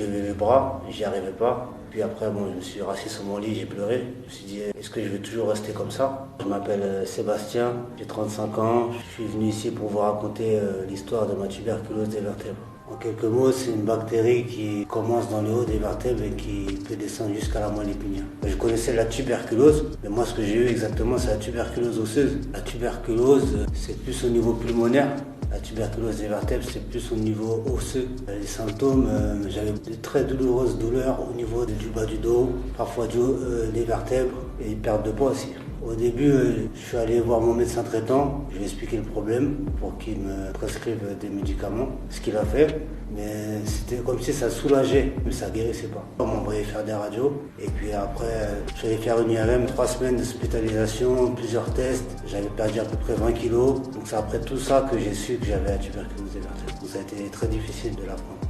levé mes bras, j'y arrivais pas. Puis après, je me suis rassis sur mon lit, j'ai pleuré. Je me suis dit, est-ce que je vais toujours rester comme ça? Je m'appelle Sébastien, j'ai 35 ans. Je suis venu ici pour vous raconter l'histoire de ma tuberculose des vertèbres. En quelques mots, c'est une bactérie qui commence dans le haut des vertèbres et qui peut descendre jusqu'à la moelle épinière. Je connaissais la tuberculose, mais moi ce que j'ai eu exactement, c'est la tuberculose osseuse. La tuberculose, c'est plus au niveau pulmonaire. La tuberculose des vertèbres, c'est plus au niveau osseux. Les symptômes, j'avais de très douloureuses douleurs au niveau du bas du dos, parfois des vertèbres et une perte de poids aussi. Au début, je suis allé voir mon médecin traitant, je lui ai expliqué le problème pour qu'il me prescrive des médicaments, ce qu'il a fait. Mais c'était comme si ça soulageait, mais ça guérissait pas. On m'a envoyé faire des radios et puis après, je suis allé faire une IRM, 3 semaines d'hospitalisation, plusieurs tests. J'avais perdu à peu près 20 kilos. Donc c'est après tout ça que j'ai su que j'avais la tuberculose des vertèbres. Donc ça a été très difficile de l'apprendre.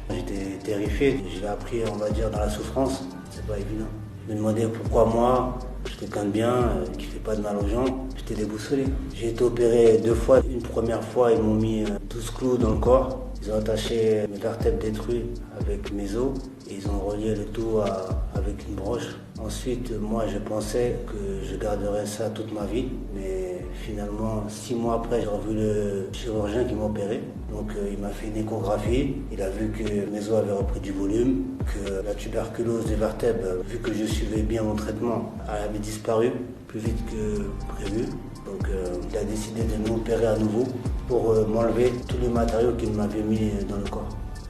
J'étais terrifié, je l'ai appris, on va dire, dans la souffrance. C'est pas évident. Je me demandais pourquoi moi, je suis quelqu'un de bien, qui fait pas de mal aux gens, j'étais déboussolé. J'ai été opéré 2 fois. Une première fois, ils m'ont mis 12 clous dans le corps. Ils ont attaché mes vertèbres détruites avec mes os et ils ont relié le tout avec une broche. Ensuite, moi, je pensais que je garderais ça toute ma vie, mais finalement, 6 mois après, j'ai revu le chirurgien qui m'a opéré. Donc, il m'a fait une échographie. Il a vu que mes os avaient repris du volume, que la tuberculose des vertèbres, vu que je suivais bien mon traitement, avait disparu plus vite que prévu. Donc il a décidé de m'opérer à nouveau pour m'enlever tous les matériaux qu'il m'avait mis dans le corps.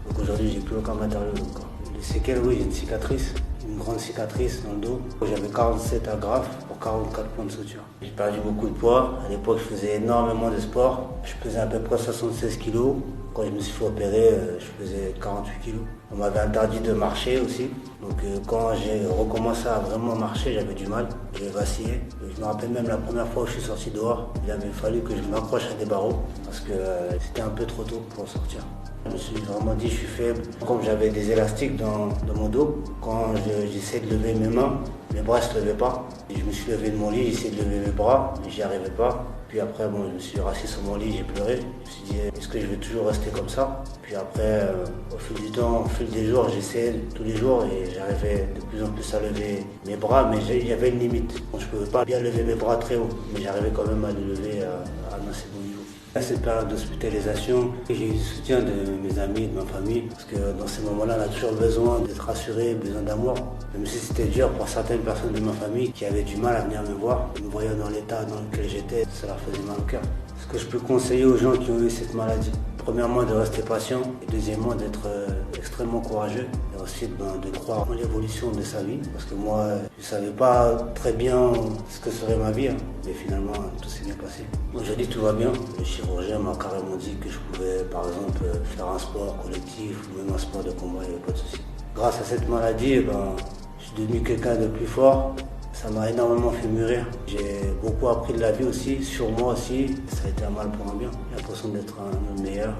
Donc aujourd'hui, j'ai plus aucun matériau dans le corps. Les séquelles, oui, j'ai une cicatrice, une grande cicatrice dans le dos. J'avais 47 agrafes pour 44 points de suture. J'ai perdu beaucoup de poids. À l'époque, je faisais énormément de sport. Je pesais à peu près 76 kilos. Quand je me suis fait opérer, je faisais 48 kilos. On m'avait interdit de marcher aussi. Donc quand j'ai recommencé à vraiment marcher, j'avais du mal. J'ai vacillé. Je me rappelle même la première fois où je suis sorti dehors, il avait fallu que je m'accroche à des barreaux parce que c'était un peu trop tôt pour sortir. Je me suis vraiment dit, je suis faible. Comme j'avais des élastiques dans mon dos, quand j'essayais de lever mes mains, mes bras ne se levaient pas. Et je me suis levé de mon lit, j'essayais de lever mes bras, mais j'y arrivais pas. Puis après, je me suis rassis sur mon lit, j'ai pleuré. Je me suis dit, est-ce que je vais toujours rester comme ça? Puis après, au fil du temps, au fil des jours, j'essayais tous les jours et j'arrivais de plus en plus à lever mes bras, mais il y avait une limite. Je ne pouvais pas bien lever mes bras très haut, mais j'arrivais quand même à les lever à un assez bon niveau. À cette période d'hospitalisation, j'ai eu le soutien de mes amis, de ma famille, parce que dans ces moments-là, on a toujours besoin d'être rassuré, besoin d'amour. Même si c'était dur pour certaines personnes de ma famille qui avaient du mal à venir me voir, me voyant dans l'état dans lequel j'étais, ça leur faisait mal au cœur. Ce que je peux conseiller aux gens qui ont eu cette maladie, premièrement de rester patient et deuxièmement d'être extrêmement courageux et ensuite de croire en l'évolution de sa vie parce que moi je ne savais pas très bien ce que serait ma vie mais finalement tout s'est bien passé. Aujourd'hui tout va bien, le chirurgien m'a carrément dit que je pouvais par exemple faire un sport collectif ou même un sport de combat, il n'y avait pas de souci. Grâce à cette maladie, je suis devenu quelqu'un de plus fort. Ça m'a énormément fait mûrir. J'ai beaucoup appris de la vie aussi, sur moi aussi. Ça a été un mal pour un bien. J'ai l'impression d'être un homme meilleur.